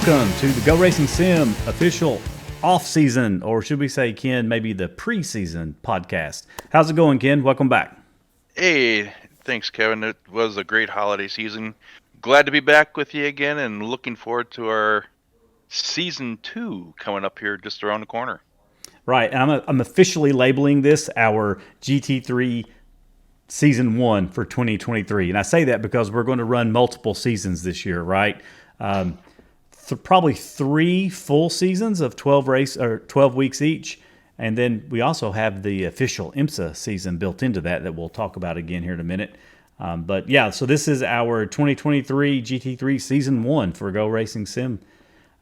Welcome to the GoRacing Sim official off-season, or should we say, Ken, maybe the preseason podcast. How's it going, Ken? Welcome back. Hey, thanks, Kevin. It was a great holiday season. Glad to be back with you again and looking forward to our Season 2 coming up here just around the corner. Right, and I'm officially labeling this our GT3 Season 1 for 2023. And I say that because we're going to run multiple seasons this year, right? Probably 3 full seasons of 12 weeks each. And then we also have the official IMSA season built into that we'll talk about again here in a minute. But yeah, so this is our 2023 GT3 Season 1 for GoRacing Sim.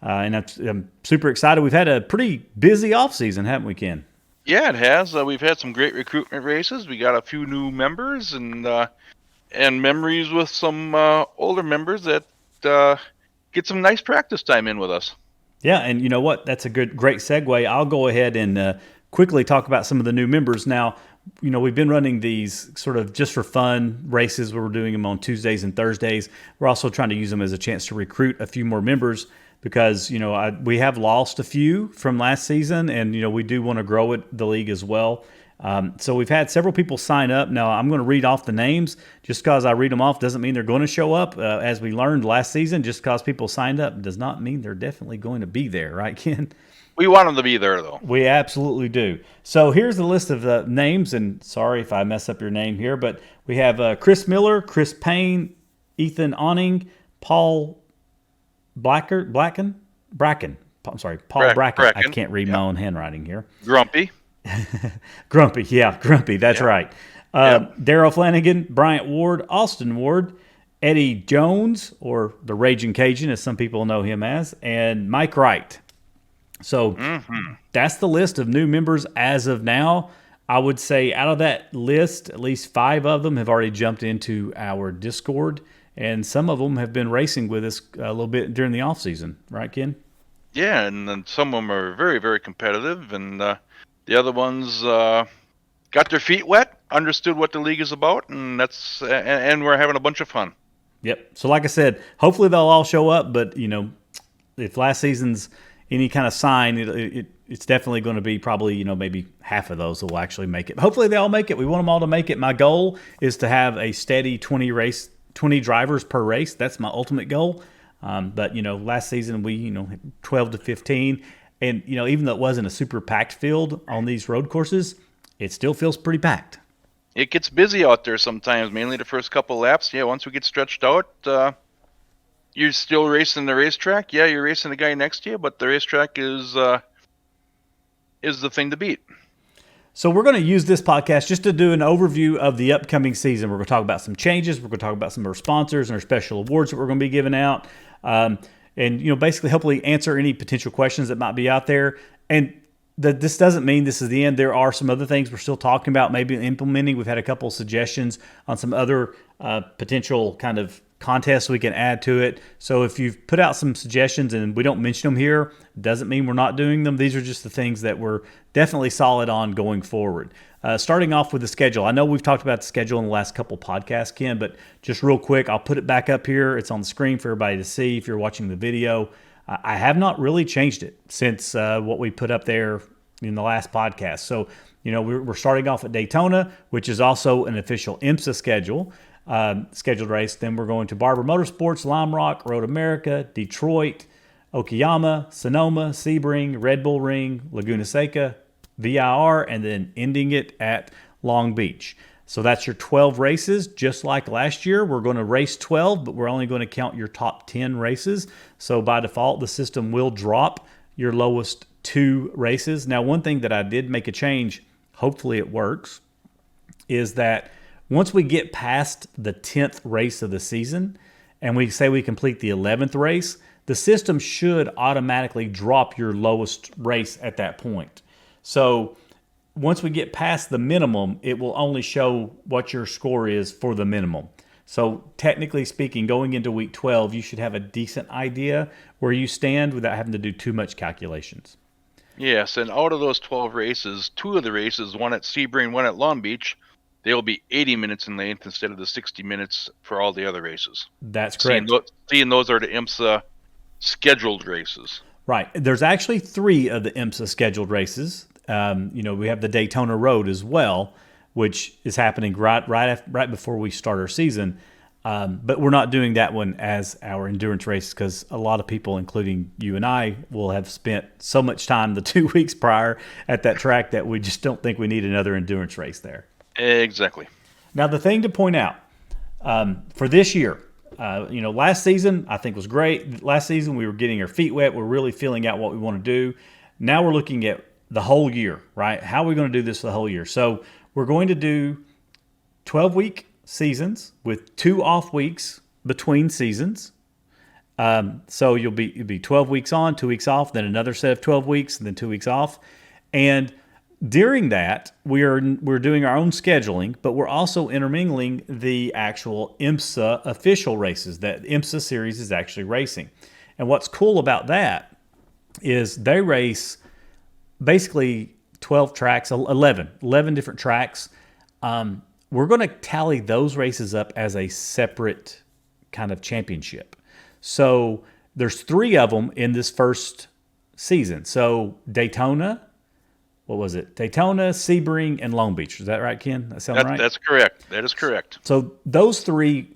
And I'm super excited. We've had a pretty busy off season, haven't we, Ken? Yeah, it has. We've had some great recruitment races. We got a few new members and memories with some older members that get some nice practice time in with us. Yeah, and you know what? That's a great segue. I'll go ahead and quickly talk about some of the new members. Now, you know, we've been running these sort of just for fun races where we're doing them on Tuesdays and Thursdays. We're also trying to use them as a chance to recruit a few more members because, you know, we have lost a few from last season, and, you know, we do want to grow the league as well. So we've had several people sign up. Now, I'm going to read off the names. Just because I read them off doesn't mean they're going to show up. As we learned last season, just because people signed up does not mean they're definitely going to be there, right, Ken? We want them to be there, though. We absolutely do. So here's the list of names, and sorry if I mess up your name here, but we have Chris Miller, Chris Payne, Ethan Awning, Paul Bracken. I'm sorry, Paul Bracken. I can't read my own handwriting here. Grumpy. Grumpy. That's right. Daryl Flanagan, Bryant Ward, Austin Ward, Eddie Jones, or the Raging Cajun, as some people know him as, and Mike Wright. So that's the list of new members as of now. I would say out of that list, at least 5 of them have already jumped into our Discord, and some of them have been racing with us a little bit during the off season, right, Ken? Yeah, and then some of them are very, very competitive, and the other ones got their feet wet, understood what the league is about, and we're having a bunch of fun. Yep. So like I said, hopefully they'll all show up, but you know, if last season's any kind of sign, it's definitely going to be probably, you know, maybe half of those that will actually make it. Hopefully they all make it. We want them all to make it. My goal is to have a steady 20 drivers per race. That's my ultimate goal. But, you know, last season we, 12 to 15. And, you know, even though it wasn't a super packed field on these road courses, it still feels pretty packed. It gets busy out there sometimes, mainly the first couple laps. Yeah, once we get stretched out, you're still racing the racetrack. Yeah, you're racing the guy next to you, but the racetrack is the thing to beat. So we're going to use this podcast just to do an overview of the upcoming season. We're going to talk about some changes. We're going to talk about some of our sponsors and our special awards that we're going to be giving out. And, you know, basically hopefully answer any potential questions that might be out there. And this doesn't mean this is the end. There are some other things we're still talking about, maybe implementing. We've had a couple of suggestions on some other potential kind of contests we can add to it. So if you've put out some suggestions and we don't mention them here, doesn't mean we're not doing them. These are just the things that we're definitely solid on going forward. Starting off with the schedule. I know we've talked about the schedule in the last couple podcasts, Ken, but just real quick, I'll put it back up here. It's on the screen for everybody to see if you're watching the video. I have not really changed it since what we put up there in the last podcast. So, you know, we're starting off at Daytona, which is also an official IMSA scheduled race. Then we're going to Barber Motorsports, Lime Rock, Road America, Detroit, Okayama, Sonoma, Sebring, Red Bull Ring, Laguna Seca, VIR, and then ending it at Long Beach. So that's your 12 races. Just like last year, we're going to race 12, but we're only going to count your top 10 races. So by default, the system will drop your lowest 2 races. Now, one thing that I did make a change, hopefully it works, is that once we get past the 10th race of the season and we say we complete the 11th race, the system should automatically drop your lowest race at that point. So once we get past the minimum, it will only show what your score is for the minimum. So technically speaking, going into week 12, you should have a decent idea where you stand without having to do too much calculations. Yes, and out of those 12 races, 2 of the races, one at Sebring, one at Long Beach, they'll be 80 minutes in length instead of the 60 minutes for all the other races. That's correct. Seeing those are the IMSA scheduled races. Right. There's actually 3 of the IMSA scheduled races. We have the Daytona Road as well, which is happening right before we start our season. But we're not doing that one as our endurance race because a lot of people, including you and I, will have spent so much time the 2 weeks prior at that track that we just don't think we need another endurance race there. Exactly. Now, the thing to point out for this year, last season I think was great. Last season we were getting our feet wet. We're really feeling out what we want to do. Now we're looking at the whole year, right? How are we going to do this for the whole year? So we're going to do 12-week seasons with 2 off weeks between seasons. So you'll be 12 weeks on, 2 weeks off, then another set of 12 weeks, and then 2 weeks off. And during that, we're doing our own scheduling, but we're also intermingling the actual IMSA official races that IMSA series is actually racing. And what's cool about that is they race basically 12 tracks, 11 different tracks. We're going to tally those races up as a separate kind of championship. So there's 3 of them in this first season. So Daytona, what was it? Daytona, Sebring, and Long Beach. Is that right, Ken? That sound right? That's correct. That is correct. So those 3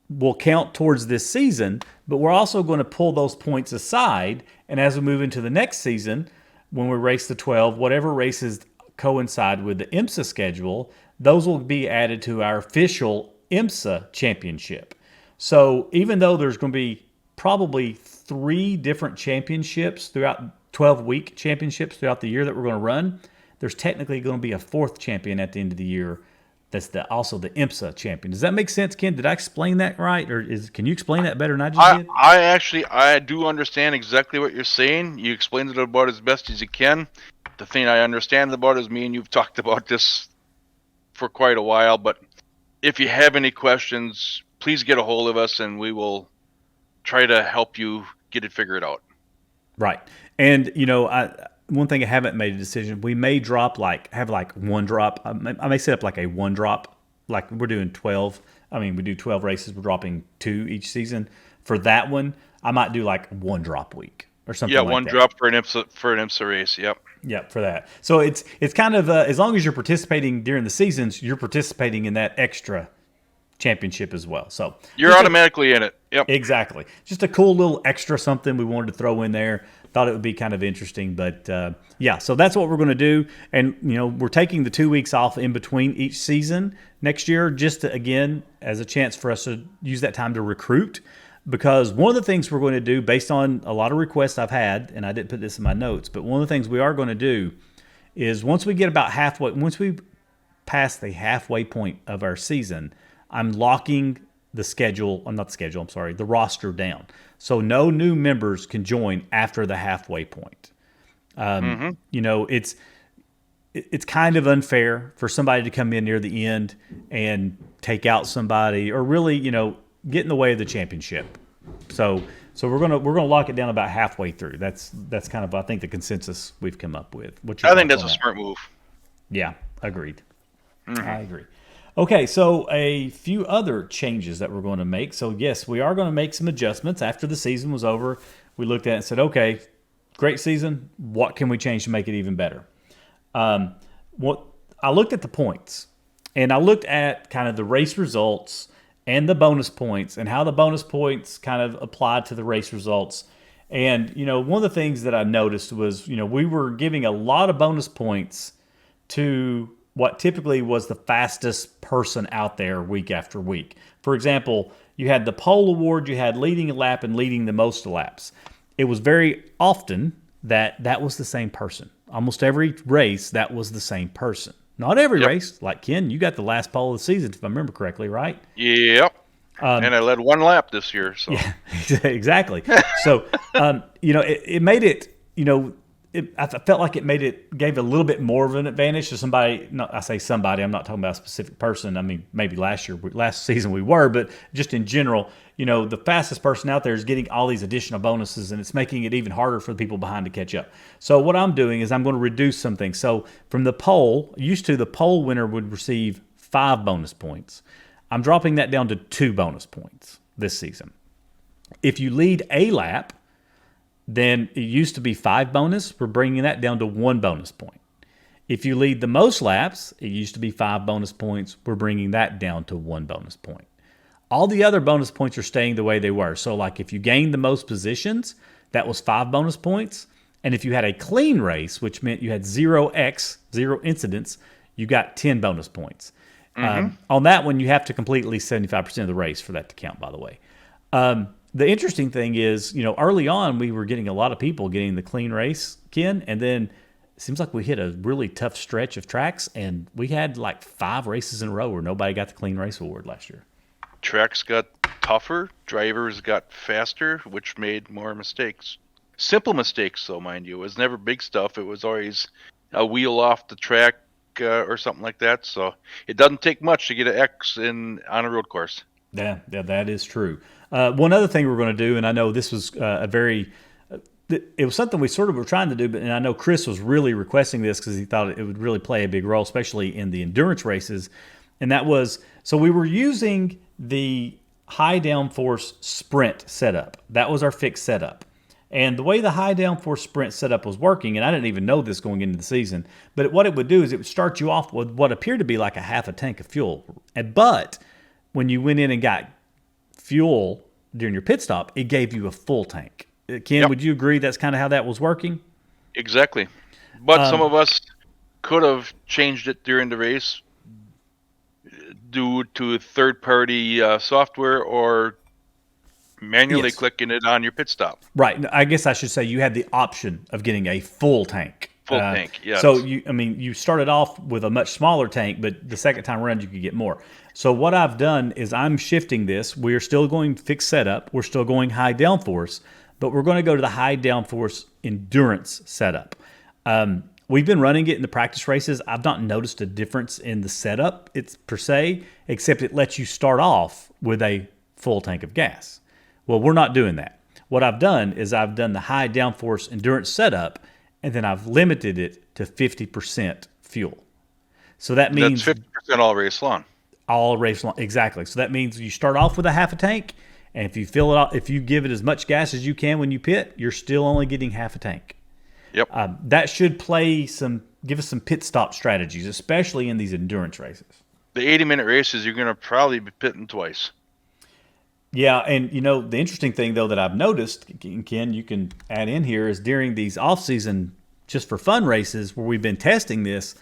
will count towards this season, but we're also going to pull those points aside. And as we move into the next season, when we race the 12, whatever races coincide with the IMSA schedule, those will be added to our official IMSA championship. So even though there's going to be probably 3 different championships throughout 12-week championships throughout the year that we're going to run, there's technically going to be a 4th champion at the end of the year that's also the IMSA champion. Does that make sense, Ken? Did I explain that right? Or can you explain that better than I just did? I do understand exactly what you're saying. You explained it about as best as you can. The thing I understand about is me and you've talked about this for quite a while, but if you have any questions, please get a hold of us and we will try to help you get it figured out. Right. And, one thing I haven't made a decision, we may have one drop. I may set up like a one drop, like we're doing 12. We do 12 races. We're dropping 2 each season. For that one, I might do like one drop week or something like that. Yeah, one drop for an IMSA race. Yep. Yep, for that. So it's kind of, as long as you're participating during the seasons, you're participating in that extra championship as well. So you're automatically in it. Yep. Exactly. Just a cool little extra something we wanted to throw in there. Thought it would be kind of interesting, but so that's what we're going to do. And we're taking the 2 weeks off in between each season next year, just to, again, as a chance for us to use that time to recruit. Because one of the things we're going to do, based on a lot of requests I've had, and I didn't put this in my notes, but one of the things we are going to do is once we get about halfway, once we pass the halfway point of our season, I'm locking the roster down. So no new members can join after the halfway point. It's kind of unfair for somebody to come in near the end and take out somebody or really, get in the way of the championship. So we're gonna lock it down about halfway through. That's kind of, I think, the consensus we've come up with. I think that's a smart move. Yeah, agreed. Mm-hmm. I agree. Okay, so a few other changes that we're going to make. So yes, we are going to make some adjustments after the season was over. We looked at it and said, okay, great season. What can we change to make it even better? I looked at the points, and I looked at kind of the race results and the bonus points and how the bonus points kind of applied to the race results. And, one of the things that I noticed was, we were giving a lot of bonus points to what typically was the fastest person out there week after week. For example, you had the pole award, you had leading a lap and leading the most laps. It was very often that was the same person. Almost every race, that was the same person. Not every race. Like Ken, you got the last pole of the season, if I remember correctly, right? Yep. And I led one lap this year. So. Yeah, exactly. So, it made it, I felt like it gave a little bit more of an advantage to somebody. I say somebody, I'm not talking about a specific person. Maybe last season we were, but just in general, the fastest person out there is getting all these additional bonuses, and it's making it even harder for the people behind to catch up. So what I'm doing is I'm going to reduce some things. So from the pole, the pole winner would receive 5 bonus points. I'm dropping that down to 2 bonus points this season. If you lead a lap, then it used to be 5 bonus. We're bringing that down to 1 bonus point. If you lead the most laps, it used to be 5 bonus points. We're bringing that down to 1 bonus point. All the other bonus points are staying the way they were. So like if you gained the most positions, that was 5 bonus points. And if you had a clean race, which meant you had 0x, 0 incidents, you got 10 bonus points. On that one, you have to complete at least 75% of the race for that to count, by the way. The interesting thing is, early on, we were getting a lot of people getting the clean race, Ken, and then it seems like we hit a really tough stretch of tracks, and we had like 5 races in a row where nobody got the clean race award last year. Tracks got tougher, drivers got faster, which made more mistakes. Simple mistakes, though, mind you. It was never big stuff. It was always a wheel off the track or something like that. So it doesn't take much to get an X on a road course. Yeah, that is true. One other thing we're going to do, and I know this was it was something we sort of were trying to do, and I know Chris was really requesting this because he thought it would really play a big role, especially in the endurance races. And that was, so we were using the high downforce sprint setup. That was our fixed setup. And the way the high downforce sprint setup was working, and I didn't even know this going into the season, but what it would do is it would start you off with what appeared to be like a half a tank of fuel. But when you went in and got fuel during your pit stop, it gave you a full tank. Ken, Would you agree that's kind of how that was working? Exactly. But some of us could have changed it during the race due to third-party software or manually clicking it on your pit stop. Right. I guess I should say you had the option of getting a full tank. Full tank, yes. So, you started off with a much smaller tank, but the second time around you could get more. So what I've done is I'm shifting this. We're still going fixed setup. We're still going high downforce, but we're going to go to the high downforce endurance setup. We've been running it in the practice races. I've not noticed a difference in the setup, per se, except it lets you start off with a full tank of gas. Well, we're not doing that. What I've done is I've done the high downforce endurance setup, and then I've limited it to 50% fuel. So that means that's 50% all race long. All race long, exactly. So that means you start off with a half a tank, and if you fill it up, if you give it as much gas as you can when you pit, you're still only getting half a tank. Yep. That should give us some pit stop strategies, especially in these endurance races. The 80-minute races, you're going to probably be pitting twice. Yeah, and the interesting thing though that I've noticed, Ken, you can add in here, is during these off-season just for fun races where we've been testing this,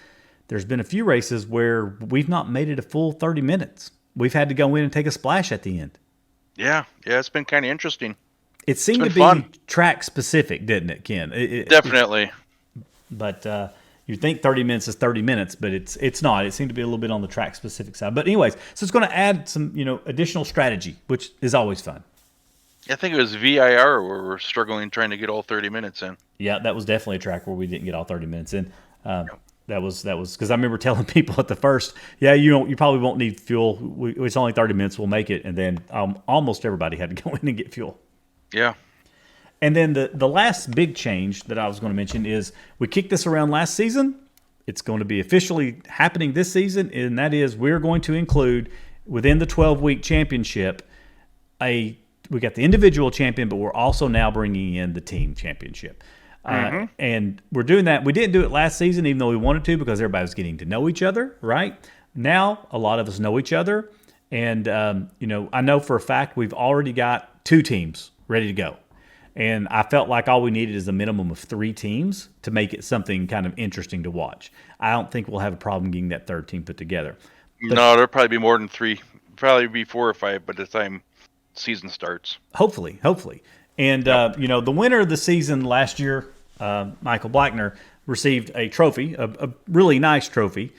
there's been a few races where we've not made it a full 30 minutes. We've had to go in and take a splash at the end. Yeah, it's been kind of interesting. It seemed to be fun. track specific, didn't it, Ken? Definitely. But you think 30 minutes is 30 minutes, but it's not. It seemed to be a little bit on the track specific side. But anyways, so it's going to add some additional strategy, which is always fun. I think it was VIR where we're struggling trying to get all 30 minutes in. Yeah, that was definitely a track where we didn't get all 30 minutes in. That was because I remember telling people at the first, you probably won't need fuel. It's only 30 minutes. We'll make it, and then almost everybody had to go in and get fuel. Yeah. And then the last big change that I was going to mention is we kicked this around last season. It's going to be officially happening this season, and that is we're going to include within the 12-week championship we got the individual champion, but we're also now bringing in the team championship. And we're doing that. We didn't do it last season, even though we wanted to, because everybody was getting to know each other, right? Now, a lot of us know each other. And, I know for a fact we've already got 2 teams ready to go. And I felt like all we needed is a minimum of 3 teams to make it something kind of interesting to watch. I don't think we'll have a problem getting that 3rd team put together. But no, there'll probably be more than 3. Probably be 4 or 5 by the time season starts. Hopefully. And, the winner of the season last year, Michael Blackner, received a trophy, a really nice trophy.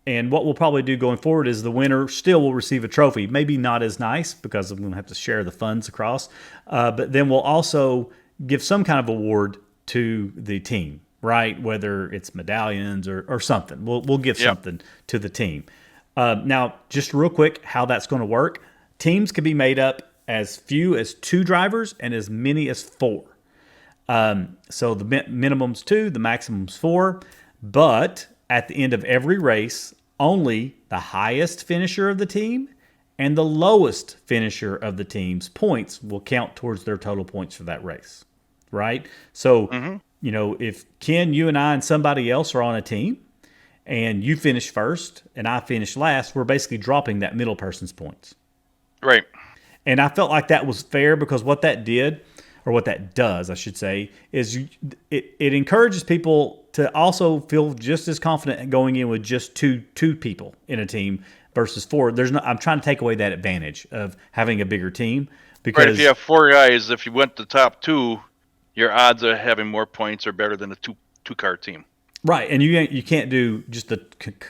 And what we'll probably do going forward is the winner still will receive a trophy. Maybe not as nice because I'm going to have to share the funds across. But then we'll also give some kind of award to the team, right? Whether it's medallions or something. We'll give something to the team. Now, just real quick, how that's going to work. Teams can be made up as few as 2 drivers and as many as 4. So the minimum's 2, the maximum's 4. But at the end of every race, only the highest finisher of the team and the lowest finisher of the team's points will count towards their total points for that race. right? So, Mm-hmm. if Ken, you and I and somebody else are on a team and you finish first and I finish last, we're basically dropping that middle person's points. Right. And I felt like that was fair because what that did, or what that does, I should say, is it encourages people to also feel just as confident going in with just two people in a team versus four. I'm trying to take away that advantage of having a bigger team because Right. If you have 4 guys, if you went the top 2, your odds of having more points are better than a two-car team. right, and you can't do just the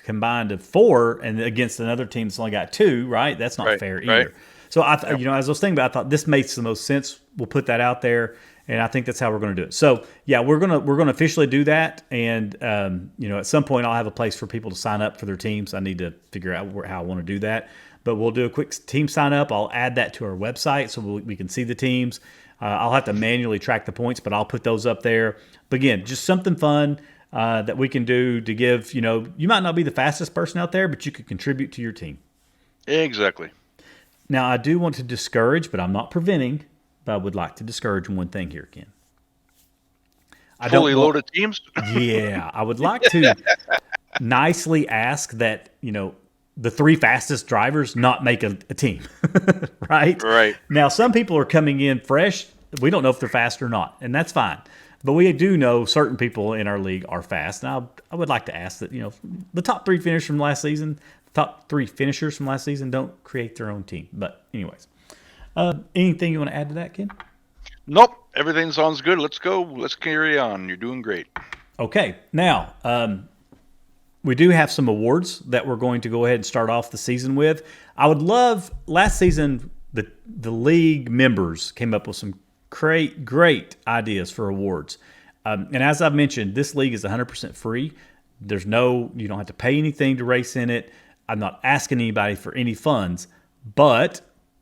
combined of 4 and against another team that's only got 2, right? That's not fair either. Right. So as I was thinking about it, I thought this makes the most sense. We'll put that out there, and I think that's how we're going to do it. So yeah, we're gonna officially do that, and at some point I'll have a place for people to sign up for their teams. I need to figure out how I want to do that, but we'll do a quick team sign up. I'll add that to our website so we can see the teams. I'll have to manually track the points, but I'll put those up there. But again, just something fun that we can do to give. You might not be the fastest person out there, but you could contribute to your team. Exactly. Now, I do want to discourage, but I'm not preventing, but I would like to discourage one thing here, Ken. Fully loaded teams? Yeah. I would like to nicely ask that, the 3 fastest drivers not make a team, right? Right. Now, some people are coming in fresh. We don't know if they're fast or not, and that's fine. But we do know certain people in our league are fast. Now, I would like to ask that, the top 3 finishers from last season don't create their own team. But anyways, anything you want to add to that, Ken? Nope. Everything sounds good. Let's go. Let's carry on. You're doing great. Okay. Now, we do have some awards that we're going to go ahead and start off the season with. I would love, last season, the league members came up with some great ideas for awards. And as I've mentioned, this league is 100% free. You don't have to pay anything to race in it. I'm not asking anybody for any funds, but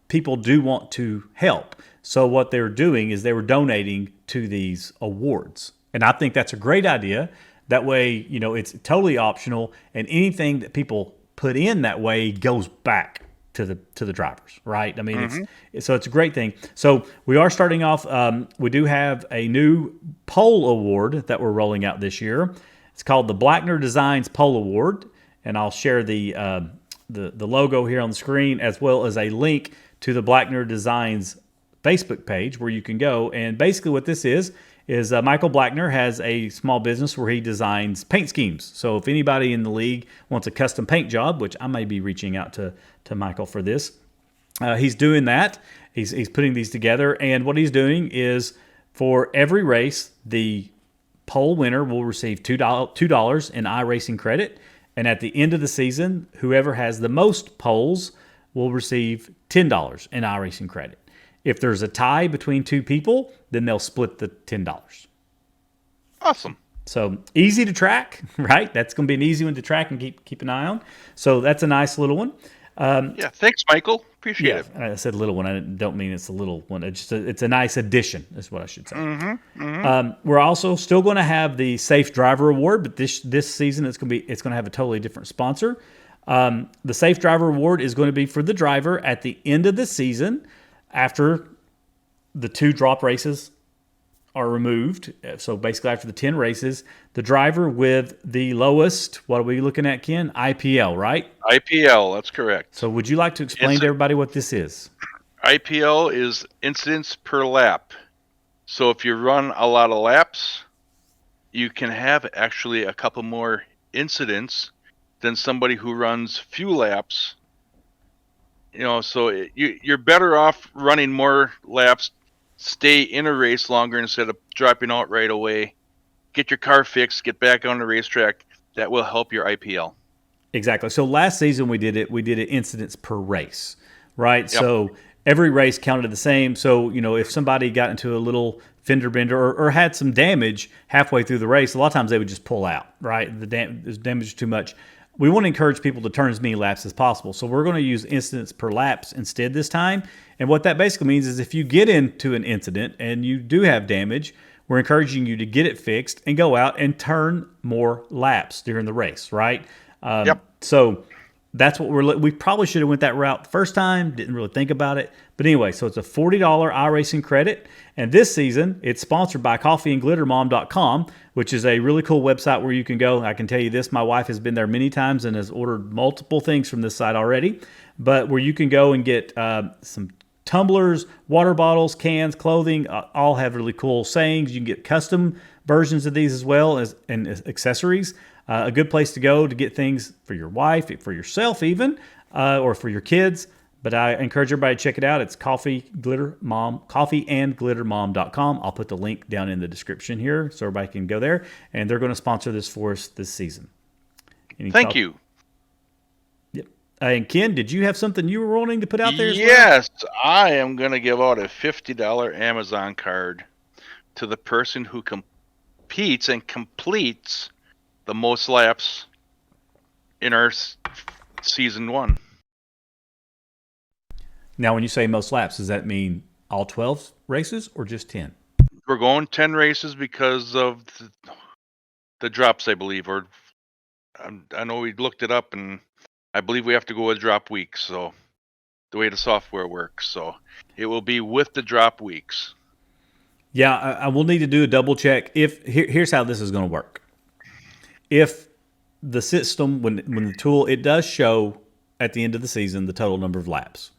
people do want to help. So what they're doing is they were donating to these awards. And I think that's a great idea. That way, it's totally optional, and anything that people put in that way goes back to the drivers, right? I mean, it's a great thing. So we are starting off. We do have a new pole award that we're rolling out this year. It's called the Blackner Designs Pole Award, and I'll share the logo here on the screen as well as a link to the Blackner Designs Facebook page where you can go. And basically, what this is Michael Blackner has a small business where he designs paint schemes. So if anybody in the league wants a custom paint job, which I may be reaching out to Michael for this, he's doing that. He's putting these together, and what he's doing is for every race, the pole winner will receive $2 in iRacing credit, and at the end of the season, whoever has the most poles will receive $10 in iRacing credit. If there's a tie between 2 people, then they'll split the $10. Awesome. So easy to track, right? That's going to be an easy one to track and keep an eye on. So that's a nice little one. Thanks, Michael. Appreciate it. I said little one. I don't mean it's a little one. It's a nice addition, is what I should say. We're also still going to have the Safe Driver Award, but this season it's going to have a totally different sponsor. The Safe Driver Award is going to be for the driver at the end of the season after the 2 drop races are removed. So basically after the 10 races, the driver with the lowest, what are we looking at, Ken? IPL, right? IPL, that's correct. So would you like to explain to everybody what this is? IPL is incidents per lap. So if you run a lot of laps, you can have actually a couple more incidents than somebody who runs few laps. So you're better off running more laps, stay in a race longer instead of dropping out right away. Get your car fixed, get back on the racetrack. That will help your IPL. Exactly. So last season we did it incidents per race, right? Yep. So every race counted the same. So, if somebody got into a little fender bender or had some damage halfway through the race, a lot of times they would just pull out, right? There's damage too much. We want to encourage people to turn as many laps as possible. So we're going to use incidents per laps instead this time. And what that basically means is if you get into an incident and you do have damage, we're encouraging you to get it fixed and go out and turn more laps during the race, right? Yep. So that's what we probably should have went that route the first time. Didn't really think about it. But anyway, so it's a $40 iRacing credit. And this season, it's sponsored by coffeeandglittermom.com, which is a really cool website where you can go. I can tell you this, my wife has been there many times and has ordered multiple things from this site already. But where you can go and get some tumblers, water bottles, cans, clothing, all have really cool sayings. You can get custom versions of these as well as and accessories. A good place to go to get things for your wife, for yourself even, or for your kids. But I encourage everybody to check it out. It's coffeeandglittermom.com. I'll put the link down in the description here so everybody can go there. And they're going to sponsor this for us this season. Thank you. Yep. And Ken, did you have something you were wanting to put out there as well? Yes, I am going to give out a $50 Amazon card to the person who competes and completes the most laps in our season 1. Now, when you say most laps, does that mean all 12 races or just 10? We're going 10 races because of the drops, I believe. Or I know we looked it up, and I believe we have to go with drop weeks. So the way the software works, so it will be with the drop weeks. Yeah, I will need to do a double check. Here's how this is going to work. If the system, when the tool, it does show at the end of the season the total number of laps,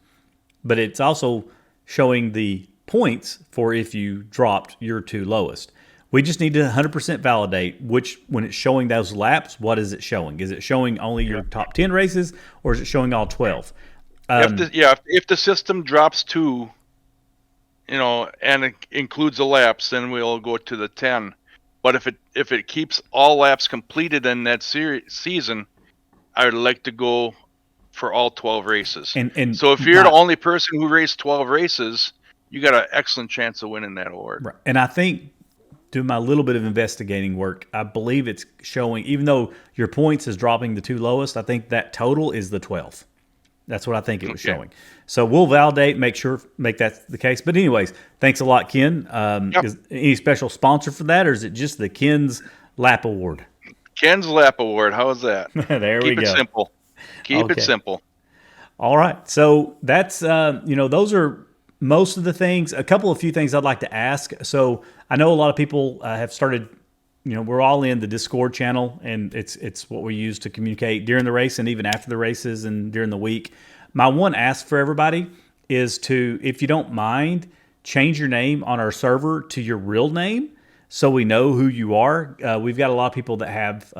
but it's also showing the points for if you dropped your 2 lowest. We just need to 100% validate when it's showing those laps, what is it showing? Is it showing only your top 10 races, or is it showing all 12? If the system drops 2, and it includes the laps, then we'll go to the 10. But if it keeps all laps completed in that season, I would like to go for all 12 races. And so if you're the only person who raced 12 races, you got an excellent chance of winning that award. Right. And I think, doing my little bit of investigating work, I believe it's showing, even though your points is dropping the 2 lowest, I think that total is the 12. That's what I think it was showing. So we'll validate, make that the case. But anyways, thanks a lot, Ken. Is any special sponsor for that, or is it just the Ken's Lap Award? Ken's Lap Award. How is that? There we go. Keep it simple. Keep it simple. All right. So that's, those are most of the things. A few things I'd like to ask. So I know a lot of people have started, we're all in the Discord channel, and it's what we use to communicate during the race and even after the races and during the week. My one ask for everybody is to, if you don't mind, change your name on our server to your real name so we know who you are. We've got a lot of people that have,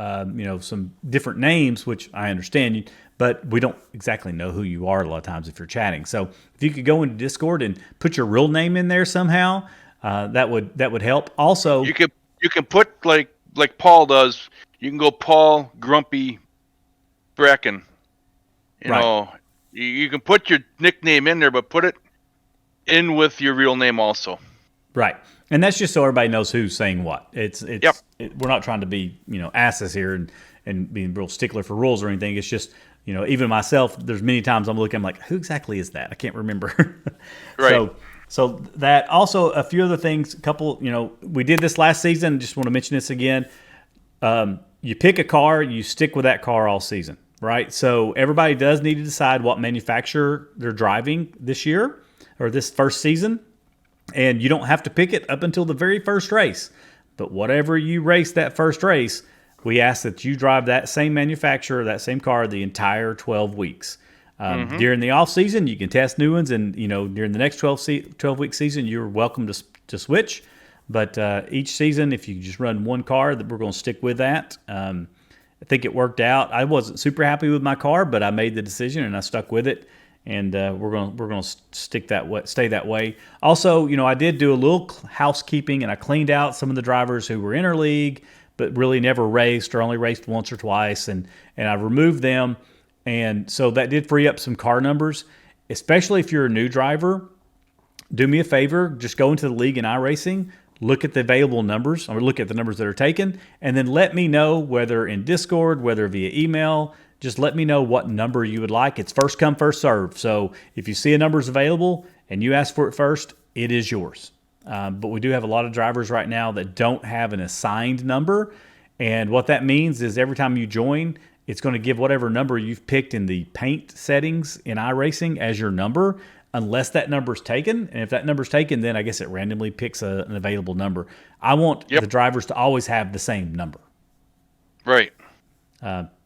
some different names, which I understand, but we don't exactly know who you are a lot of times if you're chatting. So if you could go into Discord and put your real name in there somehow, that would help. Also, you can put like Paul does. You can go Paul Grumpy Bracken. You can put your nickname in there, but put it in with your real name also. Right. And that's just so everybody knows who's saying what. We're not trying to be, asses here and being real stickler for rules or anything. It's just, even myself, there's many times I'm like, who exactly is that? I can't remember. Right. So that also a few other things, we did this last season. Just want to mention this again. You pick a car, you stick with that car all season, right? So everybody does need to decide what manufacturer they're driving this year or this first season. And you don't have to pick it up until the very first race. But whatever you race that first race, we ask that you drive that same manufacturer, that same car, the entire 12 weeks. During the off season, you can test new ones, and during the next 12-week season, you're welcome to switch. But each season, if you just run one car, that we're going to stick with that. I think it worked out. I wasn't super happy with my car, but I made the decision and I stuck with it. And we're going to stay that way. Also, I did do a little housekeeping, and I cleaned out some of the drivers who were interleague, but really never raced or only raced once or twice, and I removed them. And so that did free up some car numbers, especially if you're a new driver. Do me a favor, just go into the league in iRacing, look at the available numbers, or look at the numbers that are taken, and then let me know, whether in Discord, whether via email, just let me know what number you would like. It's first come, first serve. So if you see a number is available and you ask for it first, it is yours. But we do have a lot of drivers right now that don't have an assigned number. And what that means is every time you join, it's going to give whatever number you've picked in the paint settings in iRacing as your number, unless that number's taken. And if that number's taken, then I guess it randomly picks an available number. I want the drivers to always have the same number. Right.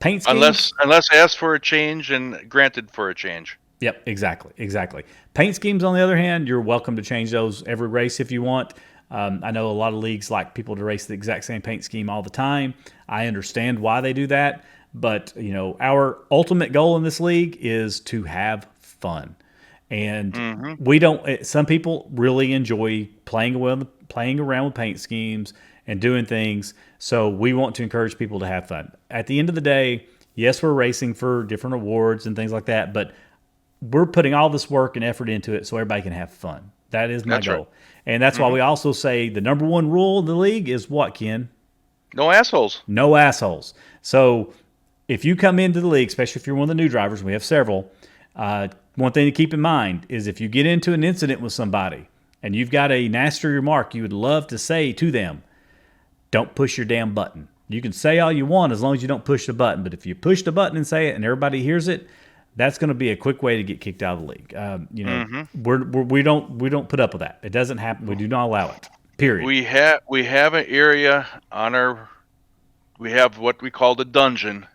Paint schemes, unless asked for a change and granted for a change. Yep, exactly. Paint schemes, on the other hand, you're welcome to change those every race if you want. I know a lot of leagues like people to race the exact same paint scheme all the time. I understand why they do that, but our ultimate goal in this league is to have fun. And we don't. Some people really enjoy playing around with paint schemes and doing things. So we want to encourage people to have fun. At the end of the day, yes, we're racing for different awards and things like that, but we're putting all this work and effort into it so everybody can have fun. That is my goal. Right. And that's why we also say the number one rule of the league is what, Ken? No assholes. No assholes. So if you come into the league, especially if you're one of the new drivers, we have several, one thing to keep in mind is if you get into an incident with somebody and you've got a nasty remark you would love to say to them, don't push your damn button. You can say all you want as long as you don't push the button. But if you push the button and say it and everybody hears it, that's going to be a quick way to get kicked out of the league. We don't put up with that. It doesn't happen. We do not allow it. Period. We have an area we have what we call the dungeon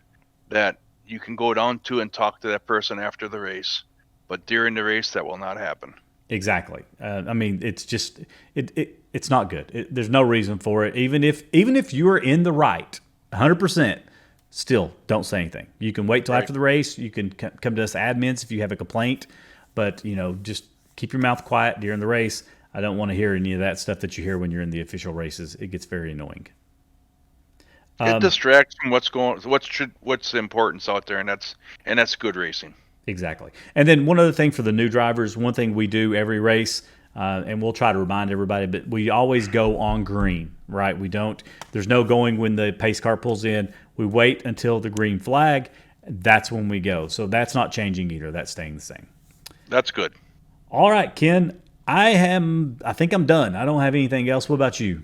that you can go down to and talk to that person after the race. But during the race, that will not happen. Exactly. It's just it's not good. There's no reason for it. Even if you are in the right, 100%, still don't say anything. You can wait till after the race. You can come to us admins if you have a complaint. But just keep your mouth quiet during the race. I don't want to hear any of that stuff that you hear when you're in the official races. It gets very annoying. It distracts from what's the importance out there, and that's good racing. Exactly. And then one other thing for the new drivers, one thing we do every race, and we'll try to remind everybody, but we always go on green, right? There's no going when the pace car pulls in. We wait until the green flag. That's when we go. So that's not changing either. That's staying the same. That's good. All right, Ken, I think I'm done. I don't have anything else. What about you?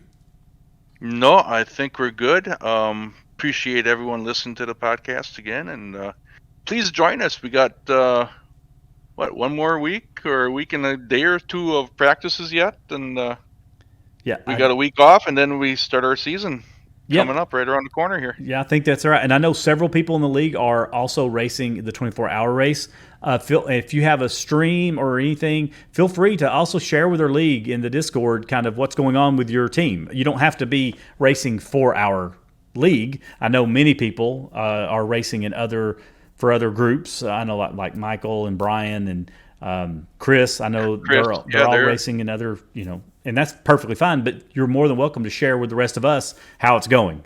No, I think we're good. Appreciate everyone listening to the podcast again, and please join us. We got one more week or a week and a day or two of practices yet, and we got a week off, and then we start our season coming up right around the corner here. Yeah, I think that's all right. And I know several people in the league are also racing the 24-hour race. If you have a stream or anything, feel free to also share with our league in the Discord kind of what's going on with your team. You don't have to be racing for our league. I know many people are racing for other groups. I know like Michael and Brian and Chris. I know they're all racing in other, and that's perfectly fine. But you're more than welcome to share with the rest of us how it's going.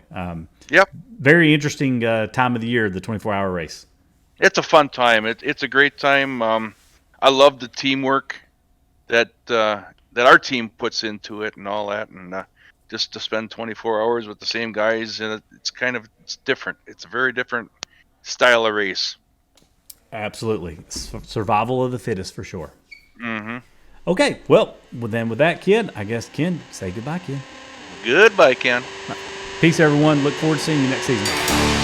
Very interesting time of the year, the 24-hour race. It's a fun time. It's a great time. I love the teamwork that our team puts into it and all that, and just to spend 24 hours with the same guys, and it's different. It's a very different style of race. Absolutely. Survival of the fittest for sure. Mm-hmm. Okay, well, then with that, Ken, I guess, Ken, say goodbye, Ken. Goodbye, Ken. Peace, everyone. Look forward to seeing you next season.